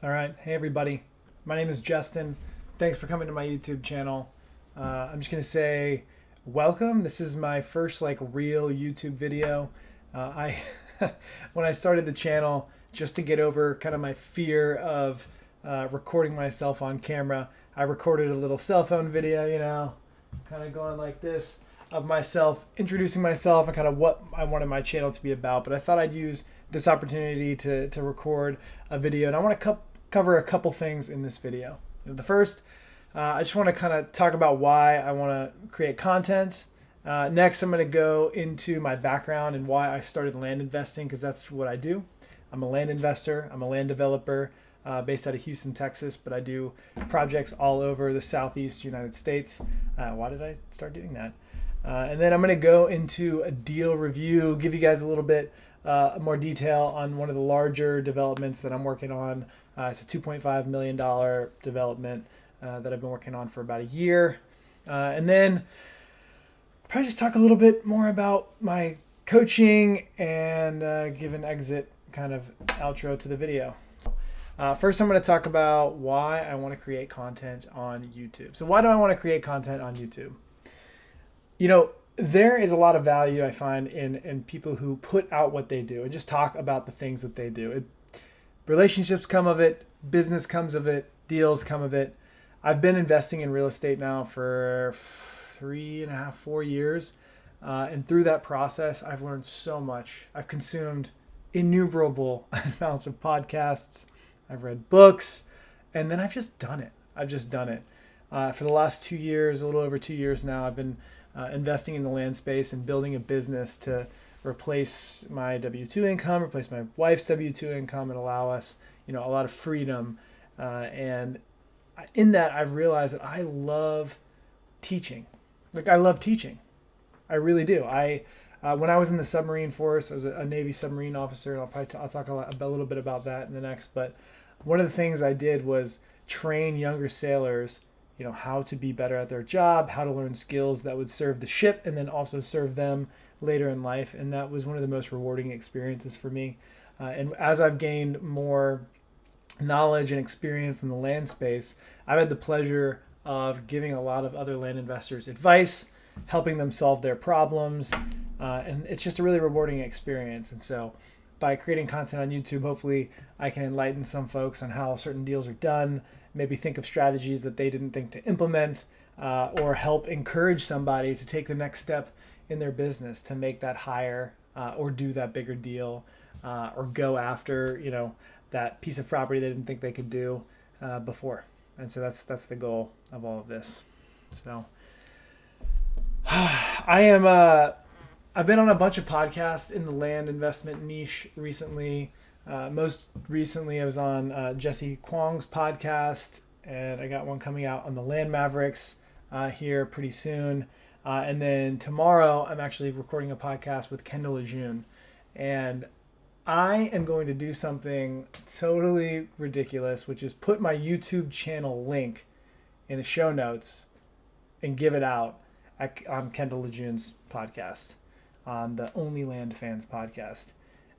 All right. Hey, everybody. My name is Justin. Thanks for coming to my YouTube channel. I'm just going to say welcome. This is my first real YouTube video. I when I started the channel, just to get over kind of my fear of recording myself on camera, I recorded a little cell phone video, kind of going like this of myself, introducing myself and kind of what I wanted my channel to be about. But I thought I'd use this opportunity to record a video, and I want to cover a couple things in this video. The first, I just want to kind of talk about why I want to create content. Next, I'm going to go into my background and why I started land investing, because that's what I do. I'm a land investor. I'm a land developer based out of Houston, Texas, but I do projects all over the Southeast United States. Why did I start doing that? And then I'm going to go into a deal review, give you guys a little bit more detail on one of the larger developments that I'm working on. It's a $2.5 million development that I've been working on for about a year. And then probably just talk a little bit more about my coaching and give an exit kind of outro to the video. First, I'm going to talk about why I want to create content on YouTube. So why do I want to create content on YouTube? There is a lot of value I find in people who put out what they do and just talk about the things that they do. Relationships come of it, business comes of it, deals come of it. I've been investing in real estate now for 3.5, 4 years. And through that process, I've learned so much. I've consumed innumerable amounts of podcasts. I've read books, and then I've just done it. For the last 2 years, a little over 2 years now, I've been investing in the land space and building a business to replace my W-2 income, replace my wife's W-2 income, and allow us, a lot of freedom. And in that, I've realized that I love teaching. I love teaching. I really do. When I was in the submarine force, I was a Navy submarine officer, and I'll talk a little bit about that in the next. But one of the things I did was train younger sailors how to be better at their job, how to learn skills that would serve the ship and then also serve them later in life. And that was one of the most rewarding experiences for me. And as I've gained more knowledge and experience in the land space, I've had the pleasure of giving a lot of other land investors advice, helping them solve their problems. And it's just a really rewarding experience. And so by creating content on YouTube, hopefully I can enlighten some folks on how certain deals are done, maybe think of strategies that they didn't think to implement, or help encourage somebody to take the next step in their business to make that higher, or do that bigger deal, or go after, that piece of property they didn't think they could do before. And so that's the goal of all of this. So I've been on a bunch of podcasts in the land investment niche recently. Most recently, I was on Jesse Kwong's podcast, and I got one coming out on the Land Mavericks here pretty soon. And then tomorrow, I'm actually recording a podcast with Kendall Lejeune. And I am going to do something totally ridiculous, which is put my YouTube channel link in the show notes and give it out on Kendall Lejeune's podcast, on the Only Land Fans podcast.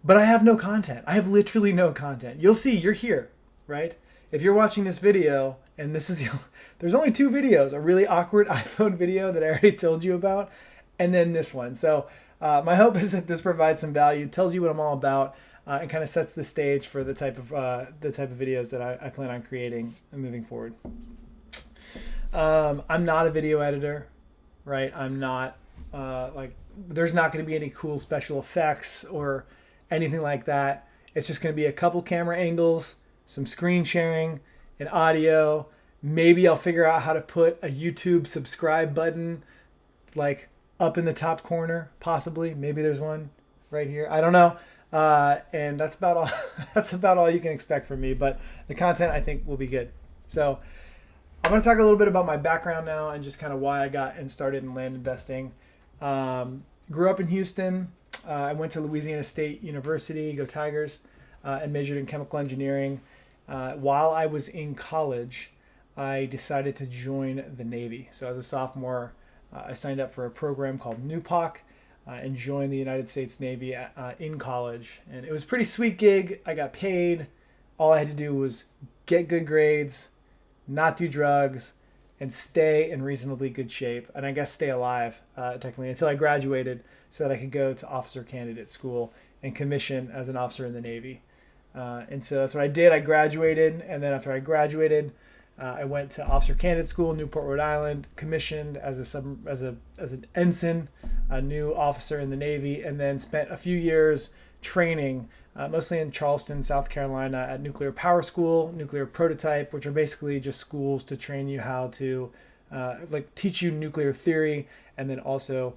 But I have no content. I have literally no content. You'll see, you're here, right? If you're watching this video, and there's only 2 videos, a really awkward iPhone video that I already told you about, and then this one. So my hope is that this provides some value, tells you what I'm all about, and kind of sets the stage for the type of videos that I plan on creating and moving forward. I'm not a video editor, right? I'm not there's not going to be any cool special effects or anything like that. It's just going to be a couple camera angles, some screen sharing, and audio. Maybe I'll figure out how to put a YouTube subscribe button up in the top corner, possibly. Maybe there's one right here. I don't know. And that's about all. That's about all you can expect from me. But the content, I think, will be good. So I'm going to talk a little bit about my background now and just kind of why I got started in land investing. Grew up in Houston. I went to Louisiana State University, go Tigers, and majored in chemical engineering. While I was in college, I decided to join the Navy. So as a sophomore, I signed up for a program called NUPOC and joined the United States Navy in college. And it was a pretty sweet gig. I got paid. All I had to do was get good grades, not do drugs, and stay in reasonably good shape. And I guess stay alive, technically, until I graduated so that I could go to officer candidate school and commission as an officer in the Navy. And so that's what I did. I graduated. And then after I graduated, I went to officer candidate school in Newport, Rhode Island, commissioned as an ensign, a new officer in the Navy, and then spent a few years training, mostly in Charleston, South Carolina, at Nuclear Power School, Nuclear Prototype, which are basically just schools to train you how to, teach you nuclear theory, and then also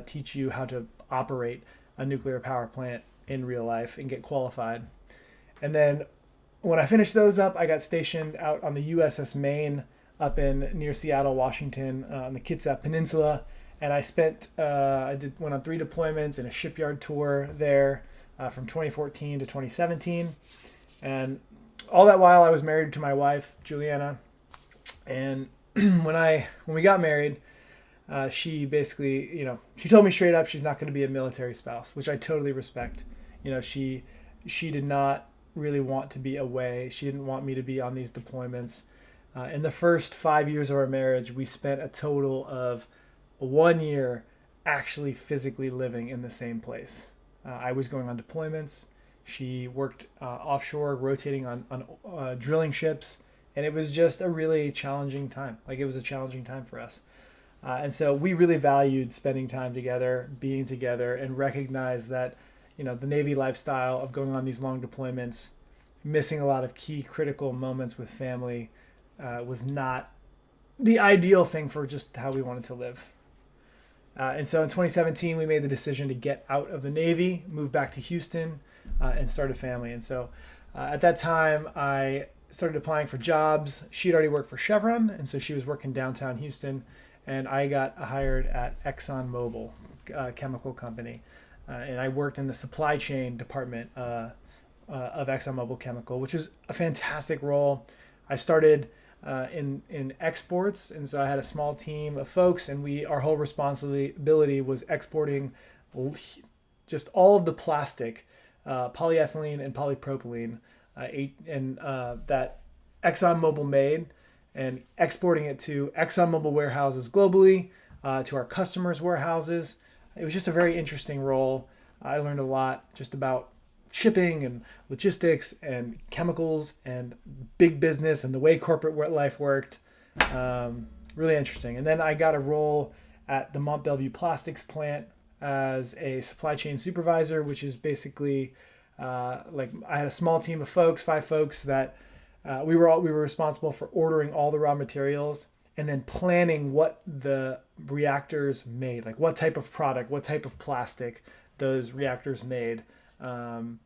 teach you how to operate a nuclear power plant in real life and get qualified. And then when I finished those up, I got stationed out on the USS Maine up in near Seattle, Washington, on the Kitsap Peninsula. And I went on 3 deployments and a shipyard tour there from 2014 to 2017. And all that while I was married to my wife, Juliana. And when we got married, she basically, she told me straight up she's not going to be a military spouse, which I totally respect. She did not really want to be away. She didn't want me to be on these deployments. In the first 5 years of our marriage, we spent a total of 1 year actually physically living in the same place. I was going on deployments. She worked offshore, rotating on drilling ships. And it was just a really challenging time. It was a challenging time for us. And so we really valued spending time together, being together, and recognized that the Navy lifestyle of going on these long deployments, missing a lot of key critical moments with family, was not the ideal thing for just how we wanted to live. And so in 2017, we made the decision to get out of the Navy, move back to Houston, and start a family. And so at that time, I started applying for jobs. She had already worked for Chevron, and so she was working downtown Houston, and I got hired at ExxonMobil, chemical company. And I worked in the supply chain department of ExxonMobil Chemical, which was a fantastic role. I started in exports, and so I had a small team of folks, and our whole responsibility was exporting just all of the plastic, polyethylene and polypropylene, that ExxonMobil made, and exporting it to ExxonMobil warehouses globally, to our customers' warehouses. It was just a very interesting role. I learned a lot just about shipping and logistics and chemicals and big business and the way corporate life worked. Really interesting. And then I got a role at the Mont Belvieu Plastics plant as a supply chain supervisor, which is basically I had a small team of folks, 5 folks that we were responsible for ordering all the raw materials and then planning what the reactors made, what type of product, what type of plastic those reactors made. And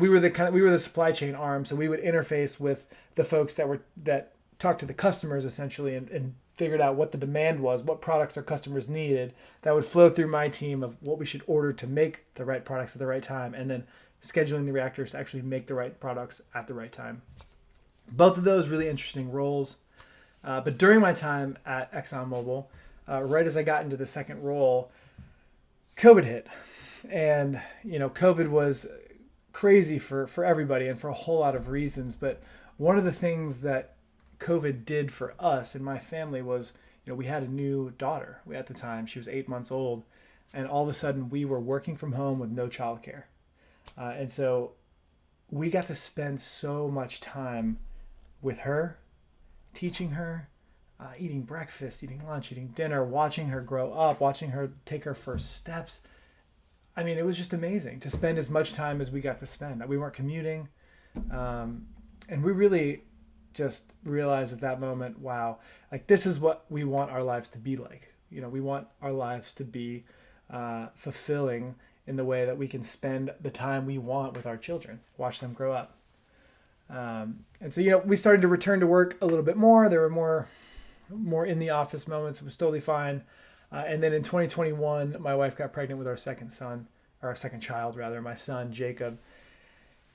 we were the supply chain arm, so we would interface with the folks that talked to the customers essentially and figured out what the demand was, what products our customers needed. That would flow through my team of what we should order to make the right products at the right time, and then scheduling the reactors to actually make the right products at the right time. Both of those really interesting roles. But during my time at ExxonMobil, right as I got into the second role, COVID hit. And, COVID was crazy for everybody and for a whole lot of reasons. But one of the things that COVID did for us and my family was, we had a new daughter. At the time, she was 8 months old. And all of a sudden, we were working from home with no childcare. And so we got to spend so much time with her, teaching her, eating breakfast, eating lunch, eating dinner, watching her grow up, watching her take her first steps. I mean, it was just amazing to spend as much time as we got to spend. We weren't commuting. And we really just realized at that moment, wow, this is what we want our lives to be like. We want our lives to be fulfilling in the way that we can spend the time we want with our children, watch them grow up. And so, we started to return to work a little bit more. There were more in the office moments. It was totally fine. And then in 2021, my wife got pregnant with our second child, my son, Jacob.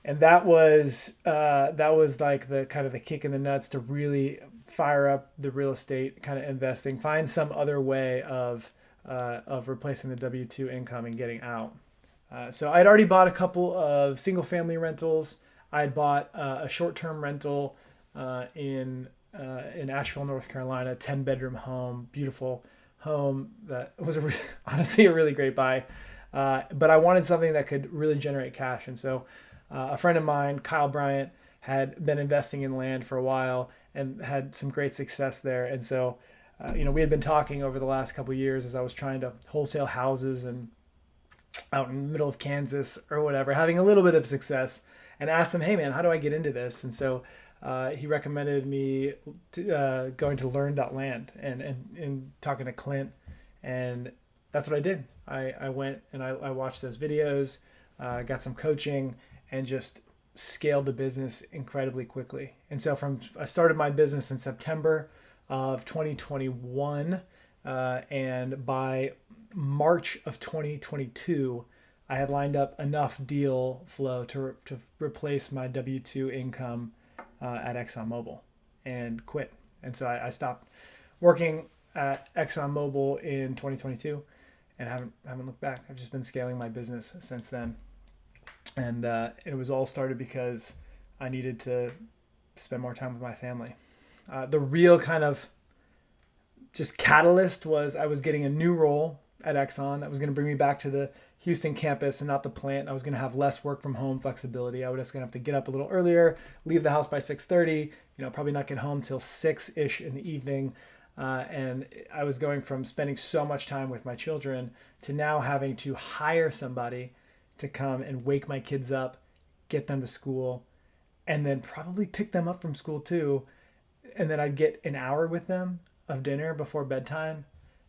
And that was like the kind of the kick in the nuts to really fire up the real estate kind of investing, find some other way of replacing the W-2 income and getting out. So I'd already bought a couple of single family rentals. I had bought a short-term rental in Asheville, North Carolina, 10-bedroom home, beautiful home that was honestly a really great buy. But I wanted something that could really generate cash. And so a friend of mine, Kyle Bryant, had been investing in land for a while and had some great success there. And so, we had been talking over the last couple of years as I was trying to wholesale houses and out in the middle of Kansas or whatever, having a little bit of success, and asked him, hey man, how do I get into this? And so he recommended me going to learn.land and talking to Clint. And that's what I did. I went and I watched those videos, got some coaching, and just scaled the business incredibly quickly. And so I started my business in September of 2021, and by March of 2022, I had lined up enough deal flow to replace my W-2 income at ExxonMobil and quit. And so I stopped working at ExxonMobil in 2022 and haven't looked back. I've just been scaling my business since then. And it was all started because I needed to spend more time with my family. The real kind of just catalyst was I was getting a new role at Exxon that was going to bring me back to the Houston campus and not the plant. I was going to have less work from home flexibility. I was just going to have to get up a little earlier, leave the house by 6:30, probably not get home till 6-ish in the evening. And I was going from spending so much time with my children to now having to hire somebody to come and wake my kids up, get them to school, and then probably pick them up from school too. And then I'd get an hour with them of dinner before bedtime.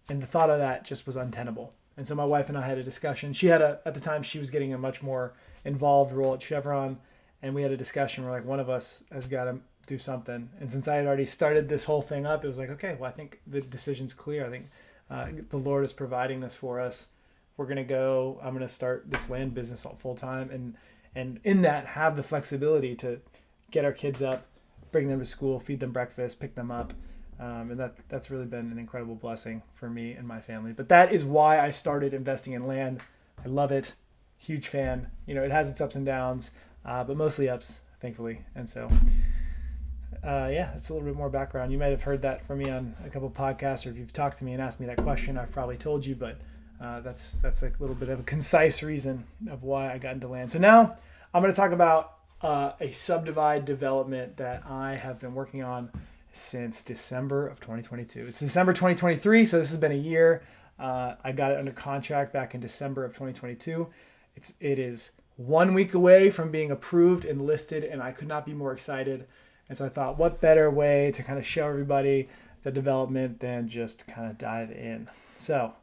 And the thought of that just was untenable. And so my wife and I had a discussion. At the time, she was getting a much more involved role at Chevron. And we had a discussion where one of us has got to do something. And since I had already started this whole thing up, it was like, okay, well, I think the decision's clear. I think the Lord is providing this for us. I'm going to start this land business full time. And in that, have the flexibility to get our kids up, bring them to school, feed them breakfast, pick them up. And that's really been an incredible blessing for me and my family. But that is why I started investing in land. I love it. Huge fan. It has its ups and downs, but mostly ups, thankfully. And so, that's a little bit more background. You might have heard that from me on a couple of podcasts, or if you've talked to me and asked me that question, I've probably told you, but that's a little bit of a concise reason of why I got into land. So now I'm going to talk about a subdivide development that I have been working on since December of 2022. It's December 2023, so this has been a year. I got it under contract back in December of 2022. It is 1 week away from being approved and listed, and I could not be more excited. And so I thought, what better way to kind of show everybody the development than just kind of dive in. So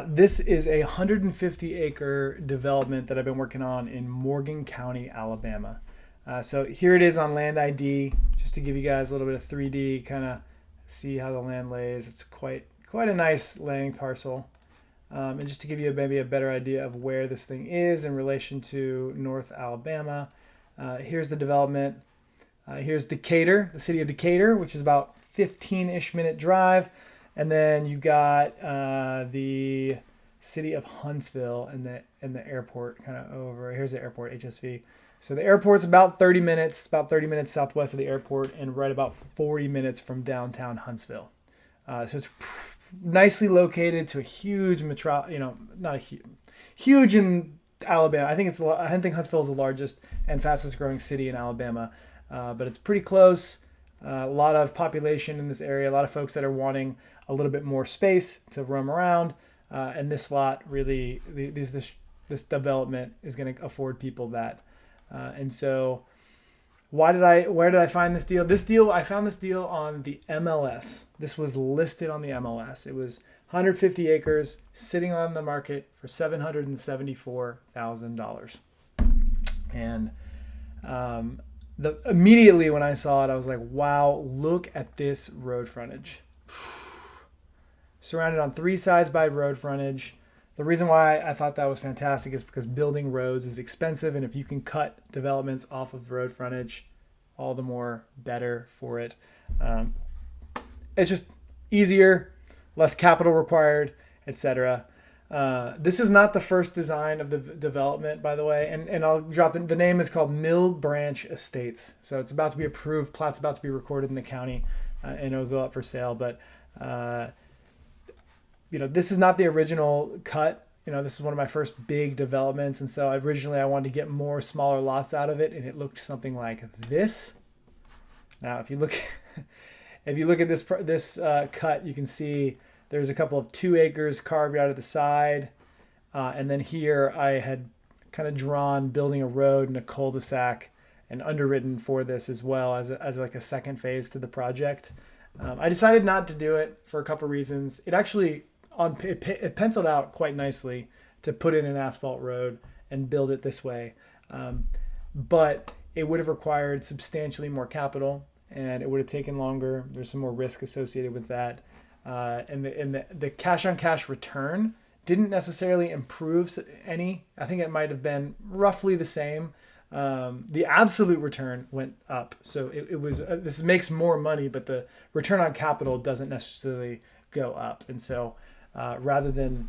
this is a 150-acre development that I've been working on in Morgan County, Alabama. So here it is on LandId, just to give you guys a little bit of 3D, kind of see how the land lays. It's quite a nice laying parcel. And just to give you maybe a better idea of where this thing is in relation to North Alabama, here's the development. Here's Decatur, the city of Decatur, which is about 15-ish minute drive. And then you got the city of Huntsville and the airport kind of over. Here's the airport, HSV. So the airport's about 30 minutes southwest of the airport and right about 40 minutes from downtown Huntsville. So it's nicely located to a huge not a huge in Alabama. I think Huntsville is the largest and fastest growing city in Alabama, but it's pretty close. A lot of population in this area, a lot of folks that are wanting a little bit more space to roam around, and this lot really, this development is going to afford people that. And so where did I find this deal? I found this deal on the MLS. This was listed on the MLS. It was 150 acres sitting on the market for $774,000. And immediately when I saw it, I was like, wow, look at this road frontage. Surrounded on 3 sides by road frontage. The reason why I thought that was fantastic is because building roads is expensive, and if you can cut developments off of the road frontage, all the more better for it. It's just easier, less capital required, etc. This is not the first design of the development, by the way, and I'll drop the name is called Mill Branch Estates. So it's about to be approved. Plat's about to be recorded in the county, and it'll go up for sale. But this is not the original cut. This is one of my first big developments, and so originally I wanted to get more smaller lots out of it, and it looked something like this. Now, if you look at this cut, you can see there's a couple of 2 acres carved out of the side, and then here I had kind of drawn building a road and a cul-de-sac and underwritten for this as well as like a second phase to the project. I decided not to do it for a couple reasons. It actually it penciled out quite nicely to put in an asphalt road and build it this way, but it would have required substantially more capital, and it would have taken longer. There's some more risk associated with that, and the cash on cash return didn't necessarily improve any. I think it might have been roughly the same. The absolute return went up, so it was this makes more money, but the return on capital doesn't necessarily go up. And so rather than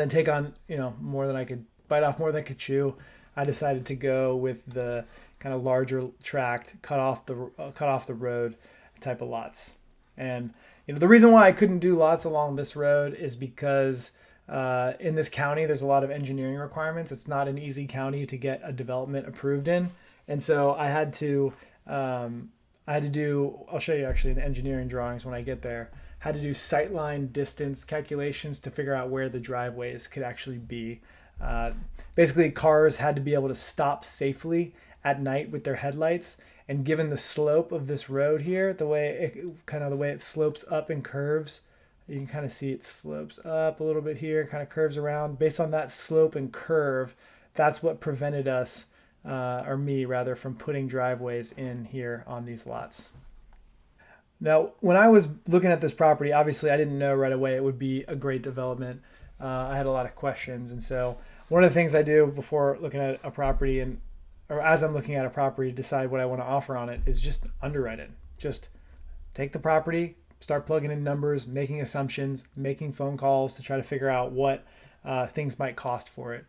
take on more than I could bite off, more than I could chew, I decided to go with the kind of larger tract, cut off the road type of lots. And the reason why I couldn't do lots along this road is because in this county there's a lot of engineering requirements. It's not an easy county to get a development approved in, and so I had to do. I'll show you actually the engineering drawings when I get there. Had to do sightline distance calculations to figure out where the driveways could actually be. Basically, cars had to be able to stop safely at night with their headlights. And given the slope of this road here, the way it slopes up and curves, you can kind of see it slopes up a little bit here, kind of curves around. Based on that slope and curve, that's what prevented us, or me rather, from putting driveways in here on these lots. Now, when I was looking at this property, obviously I didn't know right away it would be a great development. I had a lot of questions. And so one of the things I do before looking at a property or as I'm looking at a property to decide what I want to offer on it is just underwrite it. Just take the property, start plugging in numbers, making assumptions, making phone calls to try to figure out what things might cost for it.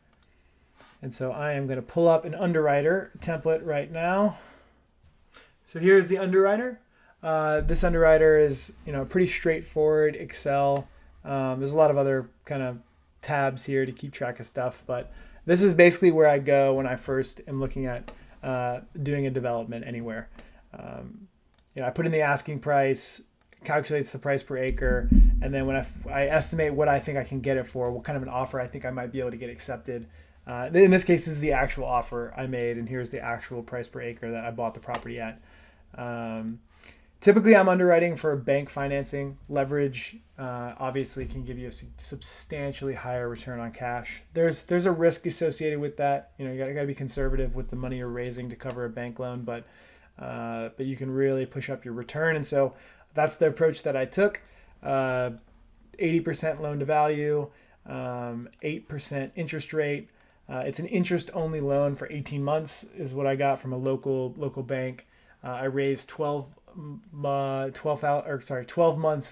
And so I am going to pull up an underwriter template right now. So here's the underwriter. This underwriter is, pretty straightforward Excel. There's a lot of other kind of tabs here to keep track of stuff, but this is basically where I go when I first am looking at doing a development anywhere. I put in the asking price, calculates the price per acre, and then when I estimate what I think I can get it for, what kind of an offer I think I might be able to get accepted. In this case, this is the actual offer I made, and here's the actual price per acre that I bought the property at. Typically, I'm underwriting for bank financing. Leverage obviously can give you a substantially higher return on cash. There's a risk associated with that. You got to be conservative with the money you're raising to cover a bank loan, but you can really push up your return. And so that's the approach that I took. 80% loan to value, 8% interest rate. It's an interest-only loan for 18 months is what I got from a local bank. I raised 12 months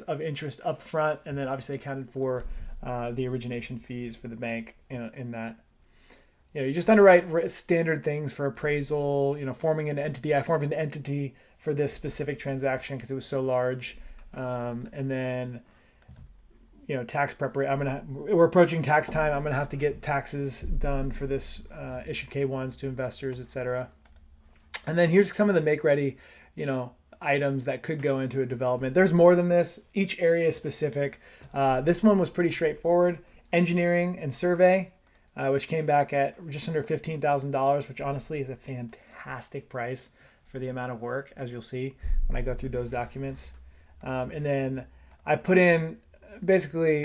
of interest up front, and then obviously accounted for the origination fees for the bank in that. You just underwrite standard things for appraisal, forming an entity. I formed an entity for this specific transaction because it was so large. And then, tax preparation. We're approaching tax time. I'm going to have to get taxes done for this, issue K1s to investors, etc. And then here's some of the make ready, items that could go into a development. There's more than this. Each area is specific. This one was pretty straightforward. Engineering and survey, which came back at just under $15,000, which honestly is a fantastic price for the amount of work, as you'll see when I go through those documents. And then I put in basically,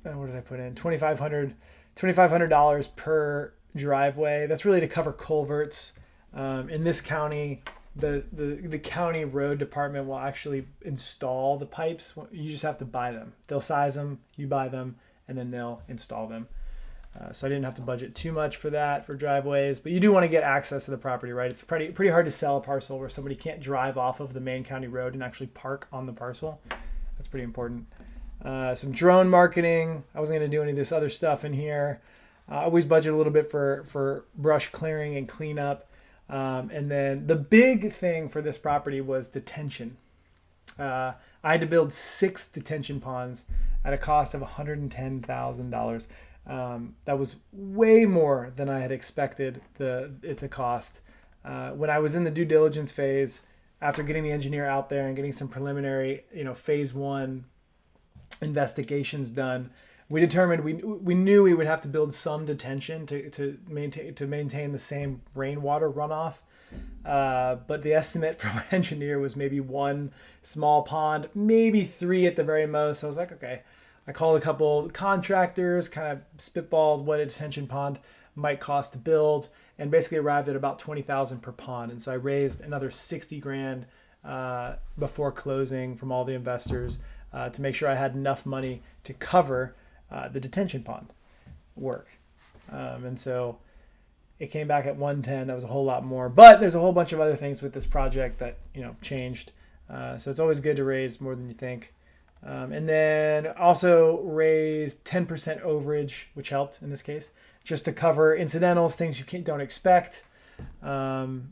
what did I put in? $2,500 per driveway. That's really to cover culverts. In this county, the county road department will actually install the pipes. You just have to buy them. They'll size them, you buy them, and then they'll install them. So I didn't have to budget too much for that, for driveways, but you do want to get access to the property, right? It's pretty hard to sell a parcel where somebody can't drive off of the main county road and actually park on the parcel. That's pretty important. some drone marketing. I wasn't going to do any of this other stuff in here. I always budget a little bit for brush clearing and cleanup. And then the big thing for this property was detention. I had to build 6 detention ponds at a cost of $110,000. That was way more than I had expected it to cost. When I was in the due diligence phase, after getting the engineer out there and getting some preliminary, phase 1 investigations done, we determined we knew we would have to build some detention to maintain the same rainwater runoff. But the estimate from my engineer was maybe 1 small pond, maybe 3 at the very most. So I was like, okay. I called a couple contractors, kind of spitballed what a detention pond might cost to build, and basically arrived at about $20,000 per pond. And so I raised another $60,000 before closing from all the investors to make sure I had enough money to cover the detention pond work. And so it came back at 110. That was a whole lot more, but there's a whole bunch of other things with this project that changed. So it's always good to raise more than you think. And then also raised 10% overage, which helped in this case, just to cover incidentals, things you don't expect. When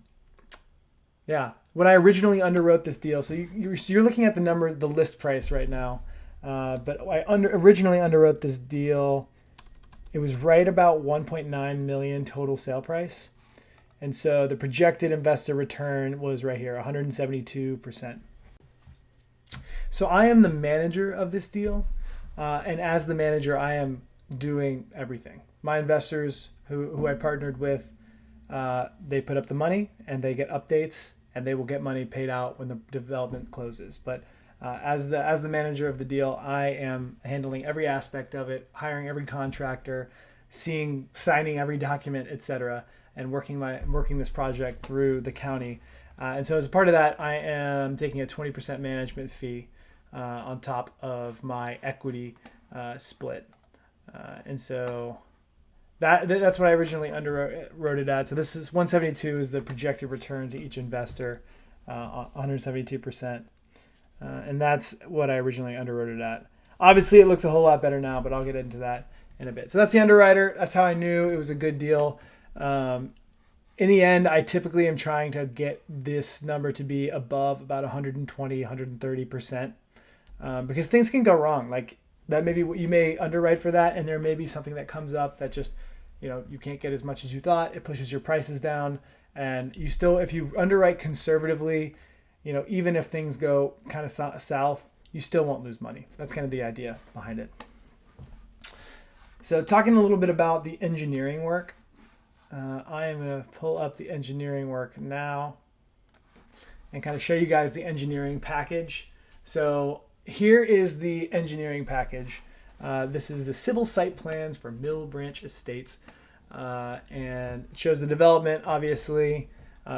I originally underwrote this deal, so you're looking at the number, the list price right now, but I originally underwrote this deal. It was right about 1.9 million total sale price. And so the projected investor return was right here, 172%. So I am the manager of this deal. And as the manager, I am doing everything. My investors who I partnered with, they put up the money and they get updates and they will get money paid out when the development closes. But as the manager of the deal, I am handling every aspect of it, hiring every contractor, signing every document, etc., and working this project through the county. And so as a part of that, I am taking a 20% management fee on top of my equity split. And so that's what I originally underwrote it at. So this is 172 is the projected return to each investor, 172%. And that's what I originally underwrote it at. Obviously, it looks a whole lot better now, but I'll get into that in a bit. So that's the underwriter. That's how I knew it was a good deal. In the end, I typically am trying to get this number to be above about 120, 130%, because things can go wrong. Like that, maybe you may underwrite for that, and there may be something that comes up that just, you can't get as much as you thought. It pushes your prices down, and you still, if you underwrite conservatively, even if things go kind of south, you still won't lose money. That's kind of the idea behind it. So talking a little bit about the engineering work, I am going to pull up the engineering work now and kind of show you guys the engineering package. So here is the engineering package. This is the civil site plans for Mill Branch Estates, and it shows the development, obviously.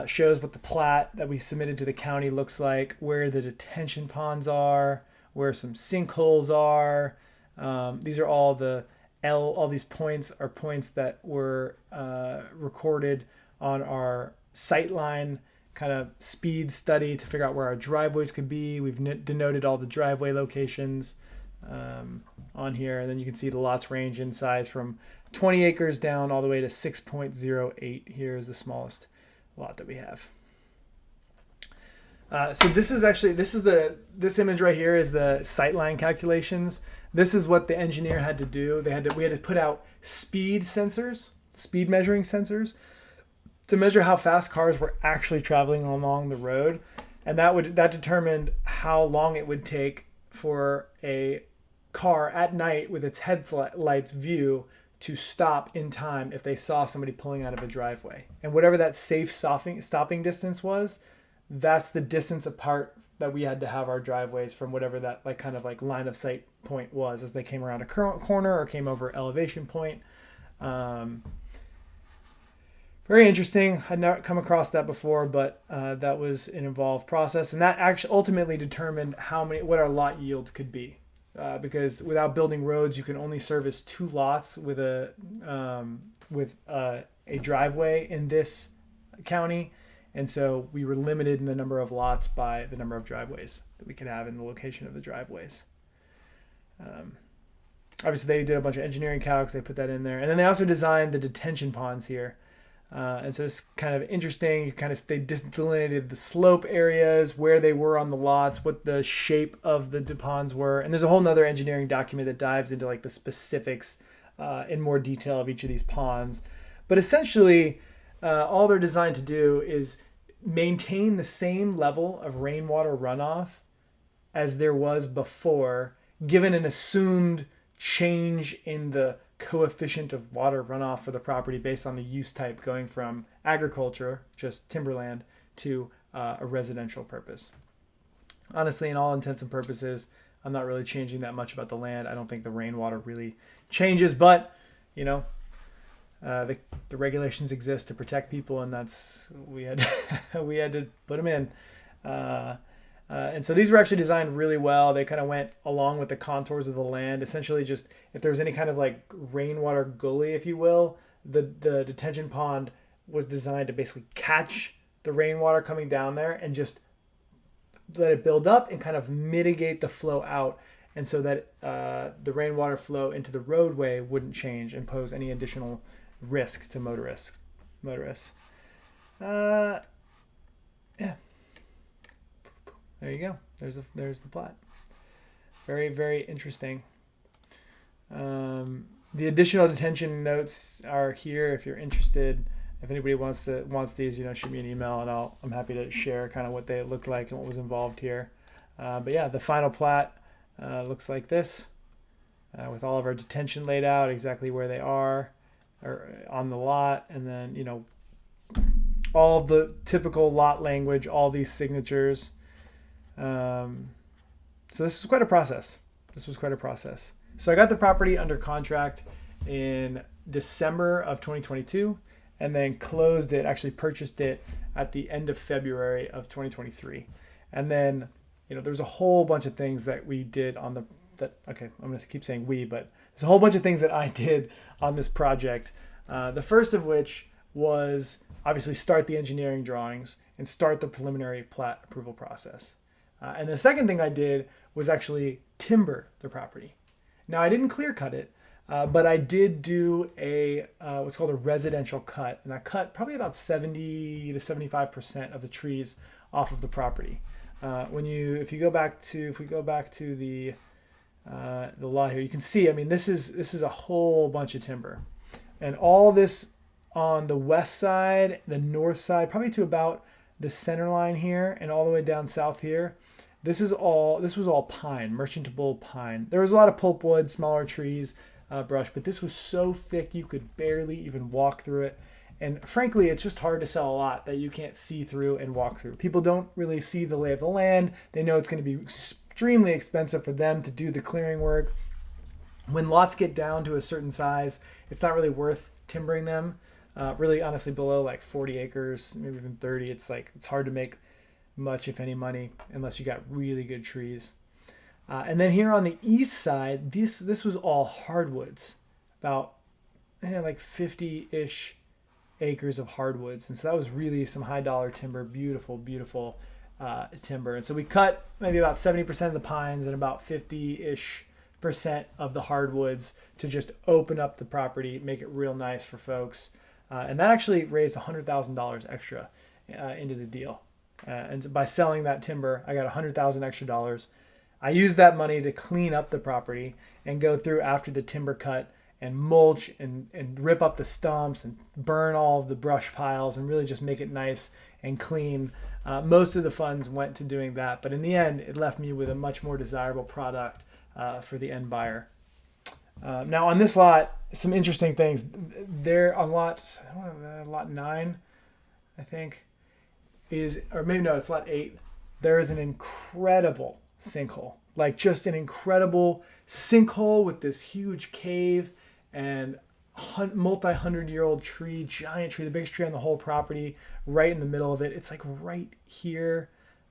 Shows what the plat that we submitted to the county looks like, where the detention ponds are, where some sinkholes are. These are all all these points are points that were recorded on our sightline kind of speed study to figure out where our driveways could be. We've denoted all the driveway locations on here, and then you can see the lots range in size from 20 acres down all the way to 6.08. Here is the smallest lot that we have. So this image right here is the sightline calculations. This is what the engineer had to do. We had to put out speed measuring sensors to measure how fast cars were actually traveling along the road, and that determined how long it would take for a car at night with its headlights view to stop in time if they saw somebody pulling out of a driveway. And whatever that safe stopping distance was, that's the distance apart that we had to have our driveways from whatever that line of sight point was as they came around a corner or came over elevation point. Very interesting. I'd not come across that before, but that was an involved process, and that actually ultimately determined what our lot yield could be. Because without building roads, you can only service 2 lots with a driveway in this county, and so we were limited in the number of lots by the number of driveways that we could have in the location of the driveways. Obviously, they did a bunch of engineering calcs. They put that in there. And then they also designed the detention ponds here. And so it's kind of interesting. They delineated the slope areas, where they were on the lots, what the shape of the ponds were. And there's a whole nother engineering document that dives into like the specifics in more detail of each of these ponds. But essentially, all they're designed to do is maintain the same level of rainwater runoff as there was before, given an assumed change in the coefficient of water runoff for the property based on the use type going from agriculture, just timberland, to a residential purpose. Honestly, in all intents and purposes, I'm not really changing that much about the land. I don't think the rainwater really changes, but the regulations exist to protect people, and that's we had to put them in. And so these were actually designed really well. They kind of went along with the contours of the land. Essentially, just if there was any kind of like rainwater gully, if you will, the detention pond was designed to basically catch the rainwater coming down there and just let it build up and kind of mitigate the flow out. And so that the rainwater flow into the roadway wouldn't change and pose any additional risk to motorists. Yeah. There you go. There's the plot. Very, very interesting. The additional detention notes are here if you're interested. If anybody wants these, shoot me an email and I'm happy to share kind of what they looked like and what was involved here. But yeah, the final plat looks like this, with all of our detention laid out, exactly where they are or on the lot, and then all of the typical lot language, all these signatures. So this was quite a process. So I got the property under contract in December of 2022 and then purchased it at the end of February of 2023. And then, there's a whole bunch of things that we did I'm going to keep saying we, but there's a whole bunch of things that I did on this project. The first of which was obviously start the engineering drawings and start the preliminary plat approval process. And the second thing I did was actually timber the property. Now, I didn't clear cut it, but I did do what's called a residential cut. And I cut probably about 70 to 75% of the trees off of the property. If we go back to the lot here, you can see, this is a whole bunch of timber. And all this on the west side, the north side, probably to about the center line here and all the way down south here. This was all pine, merchantable pine. There was a lot of pulpwood, smaller trees, brush, but this was so thick you could barely even walk through it. And frankly, it's just hard to sell a lot that you can't see through and walk through. People don't really see the lay of the land. They know it's going to be extremely expensive for them to do the clearing work. When lots get down to a certain size, it's not really worth timbering them. Really, honestly, below like 40 acres, maybe even 30, it's hard to make much, if any, money unless you got really good trees. And then here on the east side, this was all hardwoods, about like 50-ish acres of hardwoods. And so that was really some high dollar timber, beautiful timber. And so we cut maybe about 70% of the pines and about 50-ish% of the hardwoods to just open up the property, make it real nice for folks. And that actually raised $100,000 extra into the deal. And by selling that timber, I got $100,000 extra dollars. I used that money to clean up the property and go through after the timber cut and mulch and rip up the stumps and burn all of the brush piles and really just make it nice and clean. Most of the funds went to doing that, but in the end, it left me with a much more desirable product for the end buyer. Now on this lot, some interesting things. There on lot 9, I think, it's lot 8. There is an incredible sinkhole, like just an incredible sinkhole with this huge cave and multi-100-year-old tree, giant tree, the biggest tree on the whole property, right in the middle of it. It's like right here.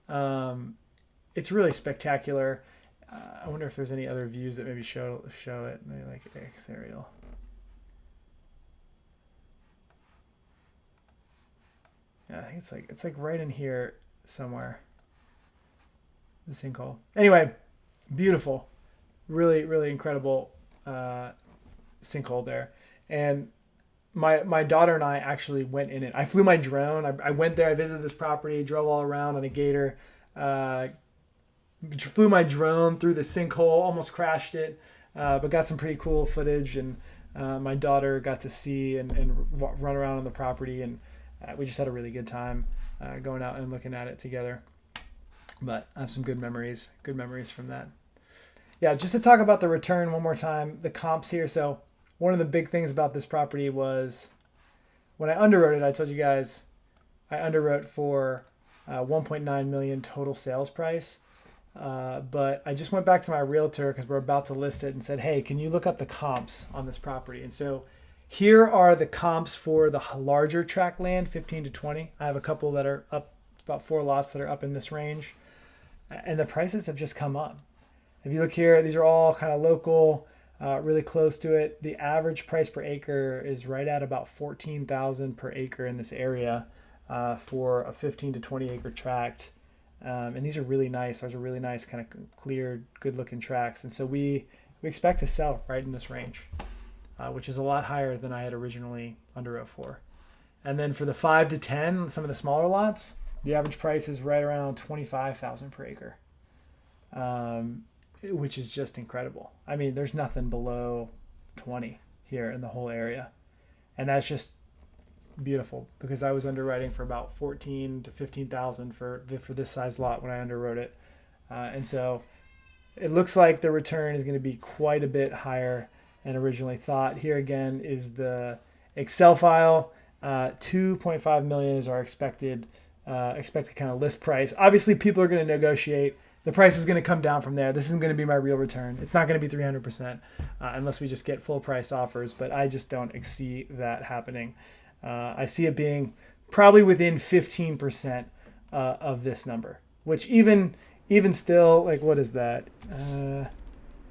It's really spectacular. I wonder if there's any other views that maybe show it, maybe like X aerial. Yeah, I think it's like right in here somewhere. The sinkhole. Anyway, beautiful. really, really incredible sinkhole there. And my daughter and I actually went in it. I flew my drone. I went there. I visited this property, drove all around on a gator, flew my drone through the sinkhole, almost crashed it, but got some pretty cool footage. And my daughter got to see and run around on the property, and we just had a really good time going out and looking at it together. But I have some good memories from that. Yeah, just to talk about the return one more time, the comps here. So one of the big things about this property was when I underwrote it, I told you guys I underwrote for 1.9 million total sales price. But I just went back to my realtor because we're about to list it and said, hey, can you look up the comps on this property? And so here are the comps for the larger tract land, 15 to 20. I have a couple that are up, about 4 lots that are up in this range. And the prices have just come up. If you look here, these are all kind of local, really close to it. The average price per acre is right at about $14,000 per acre in this area for a 15 to 20 acre tract. And these are really nice. Those are really nice, kind of clear, good-looking tracts. And so we expect to sell right in this range, which is a lot higher than I had originally underwrote for. And then for the 5 to 10, some of the smaller lots, the average price is right around $25,000 per acre, which is just incredible. I mean, there's nothing below 20 here in the whole area, and that's just beautiful because I was underwriting for about 14 to 15,000 for this size lot when I underwrote it, and so it looks like the return is going to be quite a bit higher than originally thought. Here again is the Excel file. 2.5 million is our expected kind of list price. Obviously, people are going to negotiate. The price is going to come down from there. This isn't going to be my real return. It's not going to be 300% unless we just get full price offers, but I just don't see that happening. I see it being probably within 15% of this number, which even still, like, what is that?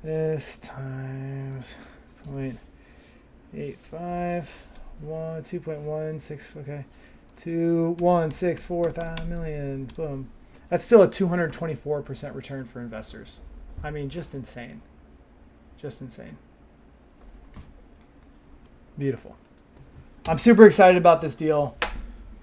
This times 0.85, 2.16, okay. 2,164 million. Boom. That's still a 224% return for investors. I mean, just insane. Just insane. Beautiful. I'm super excited about this deal.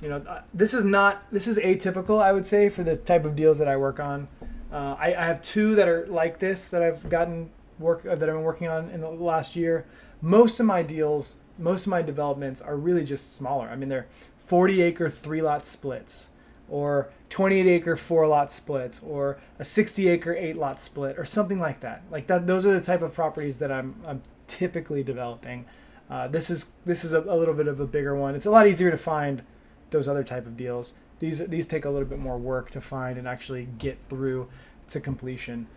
You know, this is atypical, I would say, for the type of deals that I work on. I have 2 that are like this that I've been working on in the last year. Most of my deals, most of my developments are really just smaller. I mean, they're 40-acre 3-lot splits, or 28-acre 4-lot splits, or a 60-acre 8-lot split, or something like that. Like that, those are the type of properties that I'm typically developing. This is a little bit of a bigger one. It's a lot easier to find those other type of deals. These take a little bit more work to find and actually get through to completion.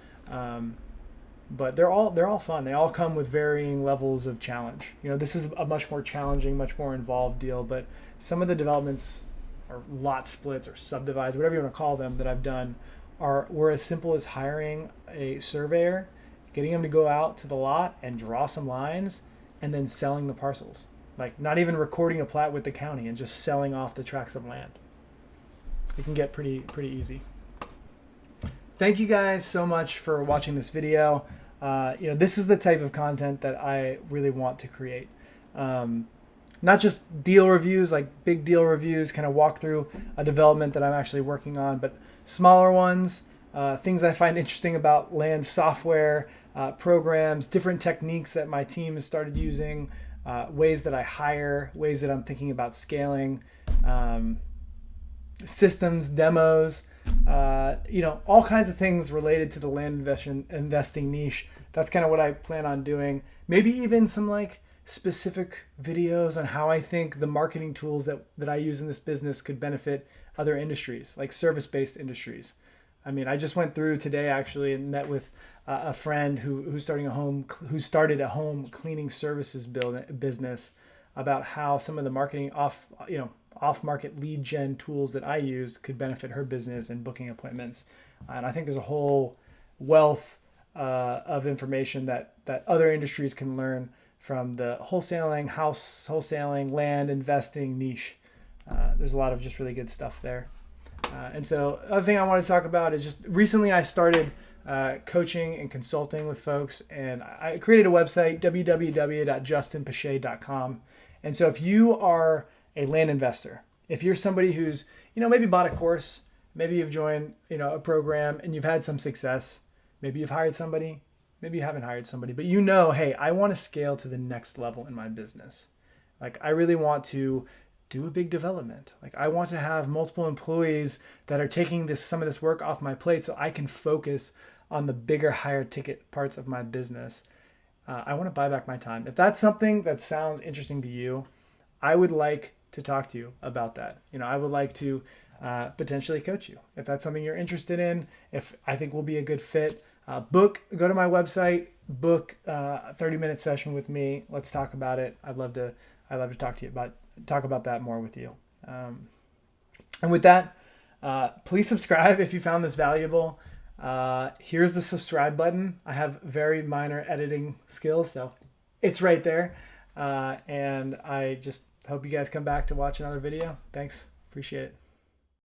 But they're all fun. They all come with varying levels of challenge. You know, this is a much more challenging, much more involved deal, but some of the developments or lot splits or subdivides, whatever you want to call them, that I've done were as simple as hiring a surveyor, getting them to go out to the lot and draw some lines, and then selling the parcels. Like, not even recording a plat with the county and just selling off the tracts of land. It can get pretty easy. Thank you guys so much for watching this video. This is the type of content that I really want to create. Not just deal reviews, like big deal reviews, kind of walk through a development that I'm actually working on, but smaller ones, things I find interesting about land software, programs, different techniques that my team has started using, ways that I hire, ways that I'm thinking about scaling, systems, demos, all kinds of things related to the land investing niche. That's kind of what I plan on doing. Maybe even some like specific videos on how I think the marketing tools that I use in this business could benefit other industries, like service-based industries. I mean, I just went through today actually and met with a friend who started a home cleaning services business, about how some of the marketing off-market lead gen tools that I use could benefit her business and booking appointments. And I think there's a whole wealth of information that other industries can learn from the wholesaling, house wholesaling, land investing niche. There's a lot of just really good stuff there. And so other thing I want to talk about is just recently I started coaching and consulting with folks. And I created a website, www.justinpache.com. And so if you are a land investor, if you're somebody who's, maybe bought a course, maybe you've joined, a program and you've had some success, maybe you've hired somebody, maybe you haven't hired somebody, but hey, I want to scale to the next level in my business. Like, I really want to do a big development. Like, I want to have multiple employees that are taking some of this work off my plate so I can focus on the bigger, higher ticket parts of my business. I want to buy back my time. If that's something that sounds interesting to you, I would like to talk to you about that. I would like to potentially coach you. If that's something you're interested in, if I think will be a good fit, go to my website, book a 30-minute session with me. Let's talk about it. I'd love to talk to you talk about that more with you. And with that, please subscribe if you found this valuable. Here's the subscribe button. I have very minor editing skills, so it's right there. And I just hope you guys come back to watch another video. Thanks. Appreciate it.